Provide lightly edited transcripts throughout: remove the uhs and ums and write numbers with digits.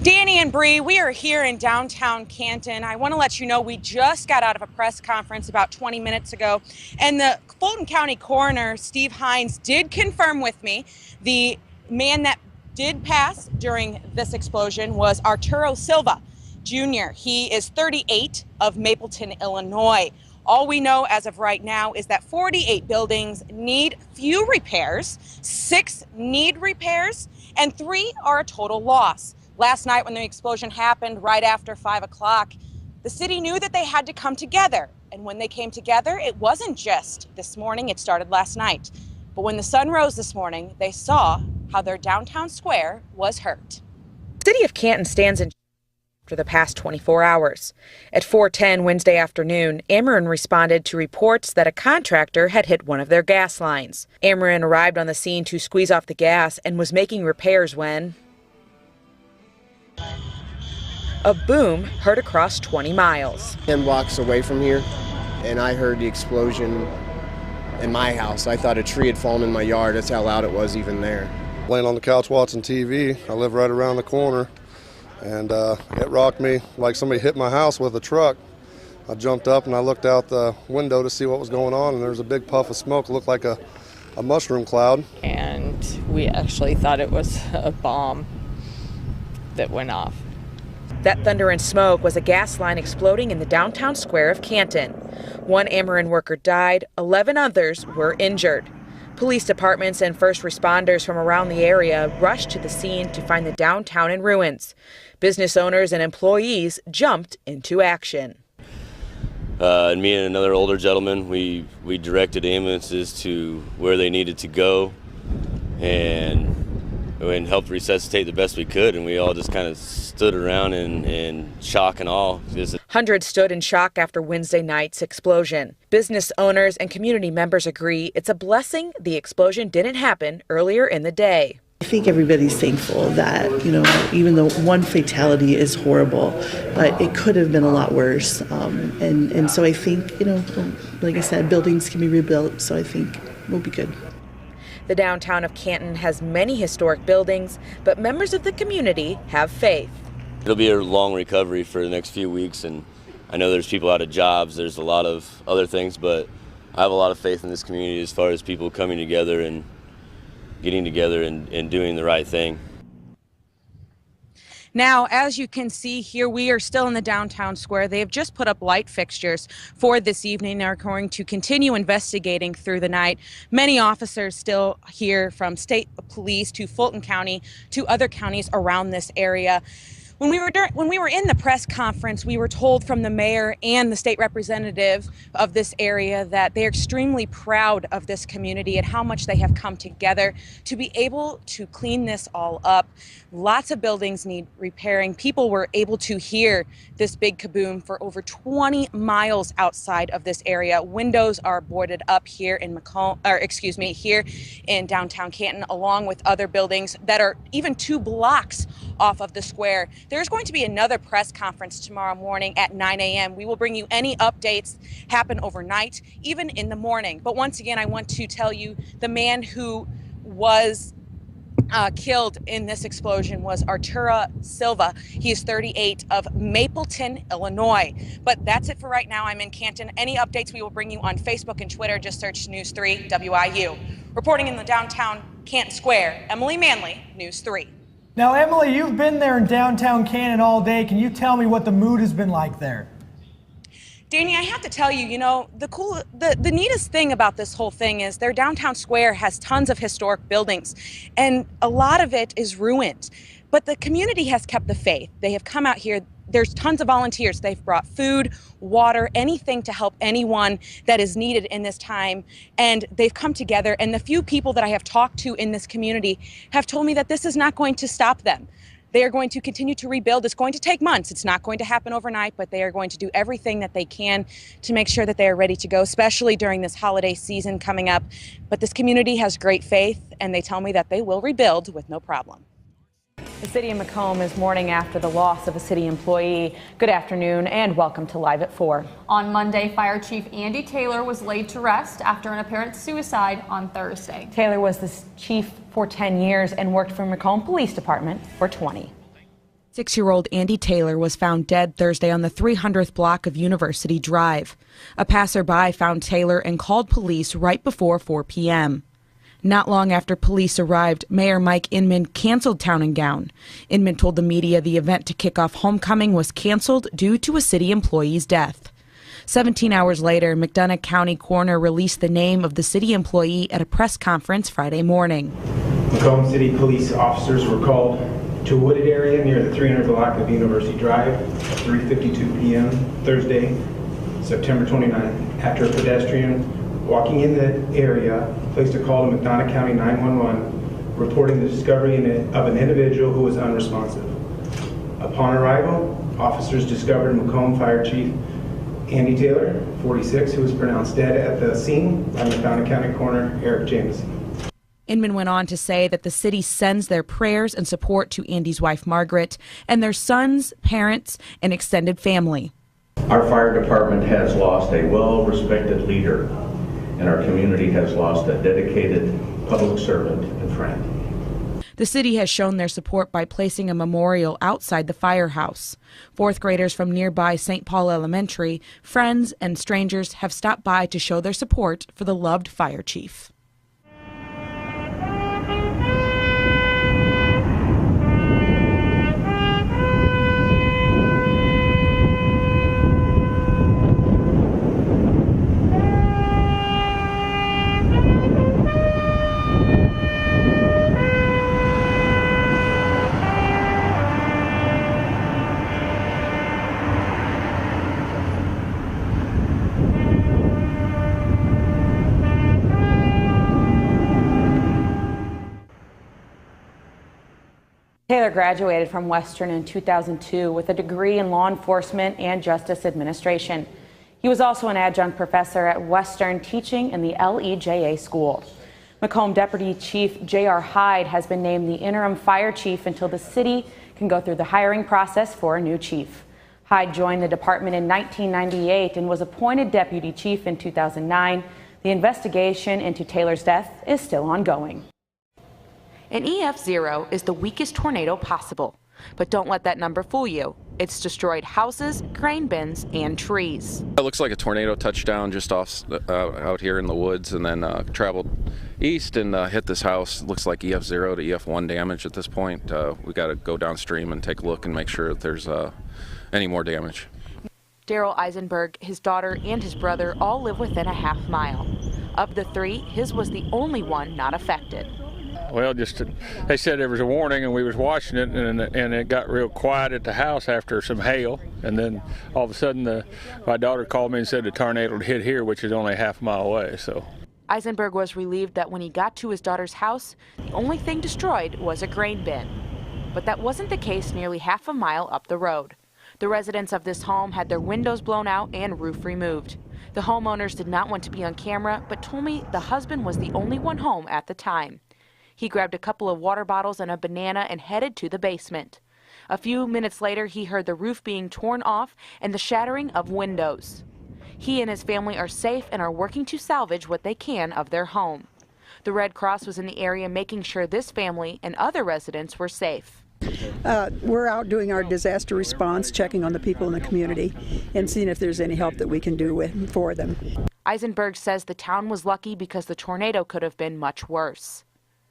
Danny and Bree, we are here in downtown Canton. I want to let you know we just got out of a press conference about 20 minutes ago, and the Fulton County coroner, Steve Hines, did confirm with me the man that did pass during this explosion was Arturo Silva Jr. He is 38 of Mapleton, Illinois. All we know as of right now is that 48 buildings need few repairs, 6 need repairs, and 3 are a total loss. Last night when the explosion happened right after 5 o'clock, the city knew that they had to come together. And when they came together, it wasn't just this morning, it started last night. But when the sun rose this morning, they saw how their downtown square was hurt. The city of Canton stands in for the past 24 hours. At 4:10 Wednesday afternoon, Ameren responded to reports that a contractor had hit one of their gas lines. Ameren arrived on the scene to squeeze off the gas and was making repairs when a boom heard across 20 miles. 10 blocks away from here, and I heard the explosion in my house. I thought a tree had fallen in my yard. That's how loud it was even there. Laying on the couch watching TV. I live right around the corner, and it rocked me like somebody hit my house with a truck. I jumped up and I looked out the window to see what was going on, and there was a big puff of smoke. It looked like a mushroom cloud. And we actually thought it was a bomb that went off. That thunder and smoke was a gas line exploding in the downtown square of Canton. 1 Ameren worker died, 11 others were injured. Police departments and first responders from around the area rushed to the scene to find the downtown in ruins. Business owners and employees jumped into action. And me and another older gentleman, we directed ambulances to where they needed to go and helped resuscitate the best we could, and we all just kind of stood around in shock and awe. Hundreds stood in shock after Wednesday night's explosion. Business owners and community members agree it's a blessing the explosion didn't happen earlier in the day. I think everybody's thankful that, even though one fatality is horrible, but it could have been a lot worse. And so I think, like I said, buildings can be rebuilt, so I think we'll be good. The downtown of Canton has many historic buildings, but members of the community have faith. It'll be a long recovery for the next few weeks, and I know there's people out of jobs, there's a lot of other things, but I have a lot of faith in this community as far as people coming together and getting together and doing the right thing. Now, as you can see here, we are still in the downtown square. They have just put up light fixtures for this evening. They're going to continue investigating through the night. Many officers still here, from state police to Fulton County to other counties around this area. When we were in the press conference, we were told from the mayor and the state representative of this area that they are extremely proud of this community and how much they have come together to be able to clean this all up. Lots of buildings need repairing. People were able to hear this big kaboom for over 20 miles outside of this area. Windows are boarded up here in here in downtown Canton, along with other buildings that are even 2 blocks off of the square. There's going to be another press conference tomorrow morning at 9 a.m. We will bring you any updates happen overnight, even in the morning. But once again, I want to tell you the man who was killed in this explosion was Arturo Silva. He is 38 of Mapleton, Illinois. But that's it for right now. I'm in Canton. Any updates we will bring you on Facebook and Twitter. Just search News 3 WIU. Reporting in the downtown Canton Square, Emily Manley, News 3. Now, Emily, you've been there in downtown Canton all day. Can you tell me what the mood has been like there? Danny, I have to tell you, the neatest thing about this whole thing is their downtown square has tons of historic buildings, and a lot of it is ruined. But the community has kept the faith. They have come out here. There's tons of volunteers. They've brought food, water, anything to help anyone that is needed in this time. And they've come together. And the few people that I have talked to in this community have told me that this is not going to stop them. They are going to continue to rebuild. It's going to take months. It's not going to happen overnight, but they are going to do everything that they can to make sure that they are ready to go, especially during this holiday season coming up. But this community has great faith, and they tell me that they will rebuild with no problem. The city of Macomb is mourning after the loss of a city employee. Good afternoon and welcome to Live at 4. On Monday, Fire Chief Andy Taylor was laid to rest after an apparent suicide on Thursday. Taylor was the chief for 10 years and worked for Macomb Police Department for 20. 6-year-old Andy Taylor was found dead Thursday on the 300th block of University Drive. A passerby found Taylor and called police right before 4 p.m. Not long after police arrived, Mayor Mike Inman canceled Town and Gown. Inman told the media the event to kick off homecoming was canceled due to a city employee's death. 17 hours later, McDonough County Coroner released the name of the city employee at a press conference Friday morning. Macomb City police officers were called to a wooded area near the 300 block of University Drive at 3:52 p.m. Thursday, September 29th, after a pedestrian walking in the area placed a call to McDonough County 911 reporting the discovery of an individual who was unresponsive. Upon arrival, officers discovered Macomb Fire Chief Andy Taylor, 46, who was pronounced dead at the scene by McDonough County Coroner Eric Jameson. Inman went on to say that the city sends their prayers and support to Andy's wife, Margaret, and their sons, parents, and extended family. Our fire department has lost a well-respected leader, and our community has lost a dedicated public servant and friend. The city has shown their support by placing a memorial outside the firehouse. Fourth graders from nearby St. Paul Elementary, friends, and strangers have stopped by to show their support for the loved fire chief. Taylor graduated from Western in 2002 with a degree in law enforcement and justice administration. He was also an adjunct professor at Western, teaching in the LEJA school. Macomb Deputy Chief J.R. Hyde has been named the interim fire chief until the city can go through the hiring process for a new chief. Hyde joined the department in 1998 and was appointed deputy chief in 2009. The investigation into Taylor's death is still ongoing. An EF0 is the weakest tornado possible, but don't let that number fool you. It's destroyed houses, grain bins, and trees. It looks like a tornado touchdown just off out here in the woods, and then traveled east and hit this house. It looks like EF0 to EF1 damage at this point. We got to go downstream and take a look and make sure that there's any more damage. Daryl Eisenberg, his daughter, and his brother all live within a half mile. Of the three, his was the only one not affected. Well, they said there was a warning, and we was watching it, and it got real quiet at the house after some hail, and then all of a sudden my daughter called me and said the tornado had hit here, which is only a half mile away. So Eisenberg was relieved that when he got to his daughter's house, the only thing destroyed was a grain bin. But that wasn't the case nearly half a mile up the road. The residents of this home had their windows blown out and roof removed. The homeowners did not want to be on camera, but told me the husband was the only one home at the time. He grabbed a couple of water bottles and a banana and headed to the basement. A few minutes later, he heard the roof being torn off and the shattering of windows. He and his family are safe and are working to salvage what they can of their home. The Red Cross was in the area making sure this family and other residents were safe. We're out doing our disaster response, checking on the people in the community and seeing if there's any help that we can do for them. Eisenberg says the town was lucky because the tornado could have been much worse.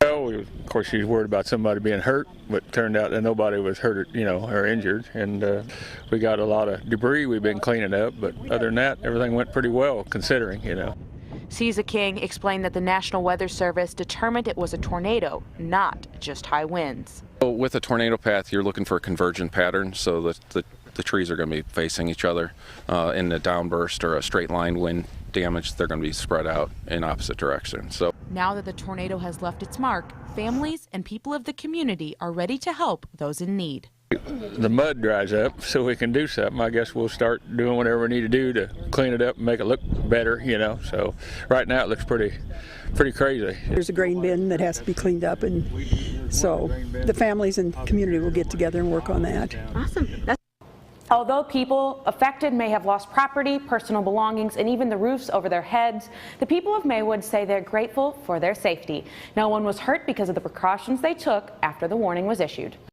Well, of course, she was worried about somebody being hurt, but it turned out that nobody was hurt, or injured. And we got a lot of debris we've been cleaning up, but other than that, everything went pretty well, considering, Cesar King explained that the National Weather Service determined it was a tornado, not just high winds. With a tornado path, you're looking for a convergent pattern, so that the trees are going to be facing each other. In the downburst or a straight line wind damage, they're going to be spread out in opposite directions. So now that the tornado has left its mark, families and people of the community are ready to help those in need. The mud dries up so we can do something. I guess we'll start doing whatever we need to do to clean it up and make it look better, So right now it looks pretty crazy. There's a grain bin that has to be cleaned up, and so the families and community will get together and work on that. Awesome. Although people affected may have lost property, personal belongings, and even the roofs over their heads, the people of Maywood say they're grateful for their safety. No one was hurt because of the precautions they took after the warning was issued.